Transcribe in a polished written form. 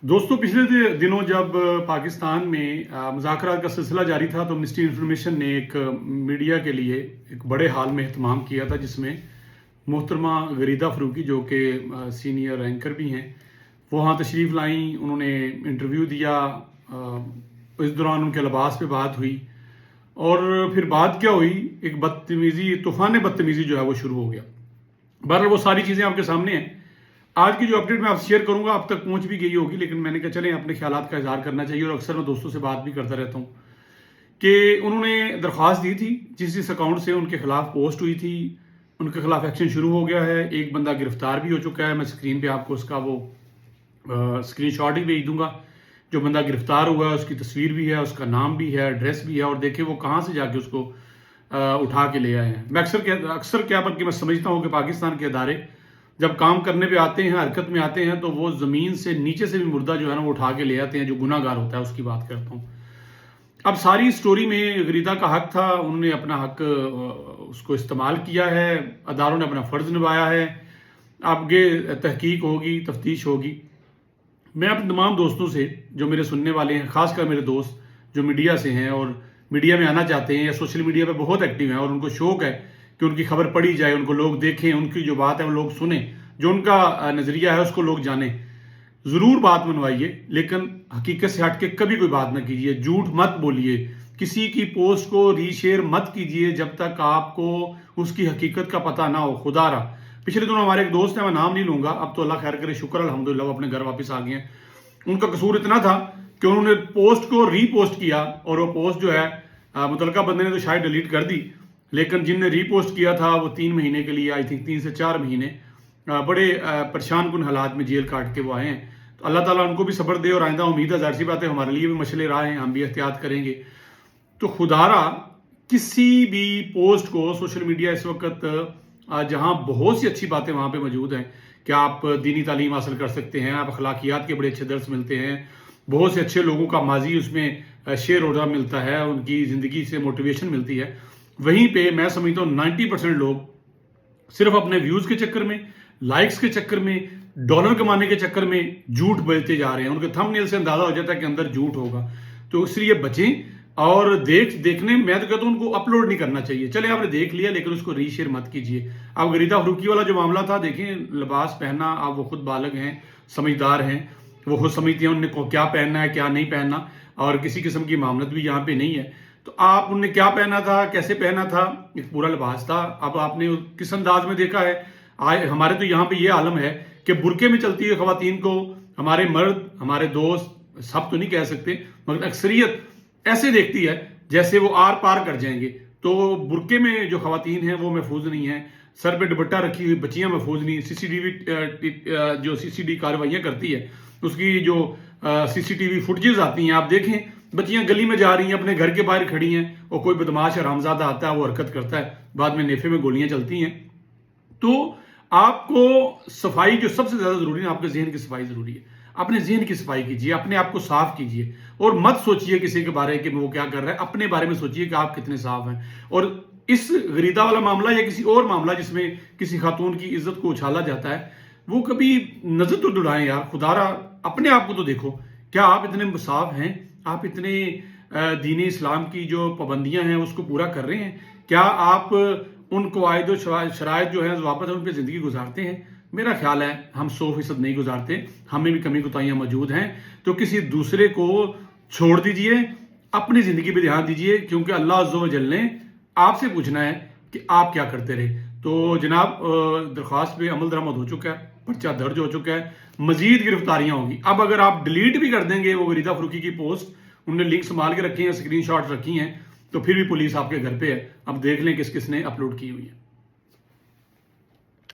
दोस्तों पिछले दिनों जब पाकिस्तान में मुज़ाकरात का सिलसिला जारी था तो मिनिस्ट्री इंफॉर्मेशन ने एक मीडिया के लिए एक बड़े हाल में एहतमाम किया था, जिसमें मोहतरमा गरीदा फ़रूकी जो कि सीनियर एंकर भी हैं, वो वहाँ तशरीफ़ लाई। उन्होंने इंटरव्यू दिया। इस दौरान उनके लिबास पे बात हुई और फिर बात क्या हुई, एक बदतमीज़ी, तूफ़ान बदतमीज़ी जो है वो शुरू हो गया। बहरहाल वो सारी चीज़ें आपके सामने हैं। आज की जो अपडेट मैं आपसे शेयर करूंगा आप तक पहुंच भी गई होगी, लेकिन मैंने कहा चलें अपने ख्यालात का इजहार करना चाहिए। और अक्सर मैं दोस्तों से बात भी करता रहता हूं कि उन्होंने दरख्वास्त दी थी, जिस अकाउंट से उनके खिलाफ पोस्ट हुई थी, उनके खिलाफ एक्शन शुरू हो गया है। एक बंदा गिरफ्तार भी हो चुका है। मैं स्क्रीन पे आपको उसका वो स्क्रीन शॉट ही भेज दूंगा। जो बंदा गिरफ्तार हुआ है उसकी तस्वीर भी है, उसका नाम भी है, एड्रेस भी है, और देखिए वो कहाँ से जाके उसको उठा के ले आए हैं। मैं अक्सर क्या बल्कि मैं समझता हूँ कि पाकिस्तान के अदारे जब काम करने पे आते हैं, हरकत में आते हैं, तो वो ज़मीन से नीचे से भी मुर्दा जो है ना वो उठा के ले आते हैं। जो गुनाहगार होता है उसकी बात करता हूँ। अब सारी स्टोरी में गरीदा का हक था, उन्होंने अपना हक उसको इस्तेमाल किया है, अदारों ने अपना फ़र्ज़ निभाया है। आगे तहकीक होगी, तफ्तीश होगी। मैं अपने तमाम दोस्तों से जो मेरे सुनने वाले हैं, खासकर मेरे दोस्त जो मीडिया से हैं और मीडिया में आना चाहते हैं या सोशल मीडिया पे बहुत एक्टिव हैं और उनको शौक है कि उनकी खबर पढ़ी जाए, उनको लोग देखें, उनकी जो बात है वो लोग सुने, जो उनका नज़रिया है उसको लोग जाने, ज़रूर बात मनवाइए, लेकिन हकीकत से हट के कभी कोई बात ना कीजिए। झूठ मत बोलिए, किसी की पोस्ट को रीशेयर मत कीजिए जब तक आपको उसकी हकीकत का पता ना हो। खुदारा पिछले दिनों हमारे एक दोस्त है, मैं नाम नहीं लूंगा, अब तो अल्लाह खैर करे, शुक्र अल्हम्दुलिल्लाह वो अपने घर वापस आ गए हैं। उनका कसूर इतना था कि उन्होंने पोस्ट को रीपोस्ट किया और वो पोस्ट जो है मुतलका बंदे ने तो शायद डिलीट कर दी, लेकिन जिनने रीपोस्ट किया था वो 3 महीने के लिए, आई थिंक 3 से 4 महीने बड़े परेशान कुन हालात में जेल काट के वो आए हैं। तो अल्लाह ताला उनको भी सब्र दे और आइंदा उम्मीद है, ज़ाहिर सी बात है हमारे लिए भी मसले राह हैं, हम भी एहतियात करेंगे। तो खुदारा किसी भी पोस्ट को सोशल मीडिया इस वक्त जहां बहुत सी अच्छी बातें वहां पे मौजूद हैं कि आप दीनी तालीम हासिल कर सकते हैं, आप अखलाकियात के बड़े अच्छे दर्स मिलते हैं, बहुत से अच्छे लोगों का माजी उसमें शेयर होना मिलता है, उनकी ज़िंदगी से मोटिवेशन मिलती है। वहीं पे मैं समझता हूँ 90% लोग सिर्फ अपने व्यूज़ के चक्कर में, लाइक्स के चक्कर में, डॉलर कमाने के चक्कर में झूठ बोलते जा रहे हैं। उनके थंबनेल से अंदाजा हो जाता है कि अंदर झूठ होगा। तो इसलिए बचें और देखने मैं तो कहता हूँ उनको अपलोड नहीं करना चाहिए। चले आपने देख लिया, लेकिन उसको रीशेयर मत कीजिए। अब गरीदा फरूकी वाला जो मामला था, देखें लिबास पहनना, आप वो खुद बालग हैं, समझदार हैं, वो खुद समझती हैं उन्हें क्या पहनना है क्या नहीं पहनना, और किसी किस्म की मामलत भी यहाँ पे नहीं है। तो आप उनने क्या पहना था, कैसे पहना था, एक पूरा लिबास था। अब आपने किस अंदाज में देखा है। हमारे तो यहाँ पे ये आलम है कि बुरके में चलती है खवातीन को, हमारे मर्द, हमारे दोस्त, सब तो नहीं कह सकते, मगर अक्सरियत ऐसे देखती है जैसे वो आर पार कर जाएंगे। तो बुरके में जो खवातीन हैं वो महफूज नहीं है, सर पे दुपट्टा रखी हुई बच्चियां महफूज नहीं। सीसीटीवी जो सीसीडी कार्रवाइयां करती है उसकी जो सीसीटीवी फुटेजेस आती हैं, आप देखें बच्चियां गली में जा रही हैं, अपने घर के बाहर खड़ी हैं, और कोई बदमाश हरामजादा आता है, वो हरकत करता है, बाद में नेफे में गोलियां चलती हैं। तो आपको सफाई जो सबसे ज्यादा जरूरी है, आपके जहन की सफाई जरूरी है। अपने जहन की सफाई कीजिए, अपने आप को साफ कीजिए, और मत सोचिए किसी के बारे में वो क्या कर रहा है, अपने बारे में सोचिए कि आप कितने साफ हैं। और इस गरीदा वाला मामला या किसी और मामला जिसमें किसी खातून की इज्जत को उछाला जाता है, वो कभी नजर तो दुड़ाएं यार, खुदारा अपने आप को तो देखो। क्या आप इतने साफ हैं? आप इतने दीन इस्लाम की जो पाबंदियां हैं उसको पूरा कर रहे हैं? क्या आप उन कवायद शराइत जो है वापस उन पर जिंदगी गुजारते हैं? मेरा ख्याल है हम 100% नहीं गुजारते, हमें भी कमी कोताहियां मौजूद हैं। तो किसी दूसरे को छोड़ दीजिए, अपनी जिंदगी पे ध्यान दीजिए, क्योंकि अल्लाह अज़्ज़ व जल ने आपसे पूछना है कि आप क्या करते रहे। तो जनाब दरख्वास्त पे अमल दरामद हो चुका है, पर्चा दर्ज हो चुका है, मजीद गिरफ्तारियां होंगी। अब अगर आप डिलीट भी कर देंगे वो गरीदा फरूकी की पोस्ट, उन्होंने लिंक संभाल के रखी हैं, स्क्रीन शॉट रखी हैं, तो फिर भी पुलिस आपके घर पे है। अब देख लें किस किस ने अपलोड की हुई है।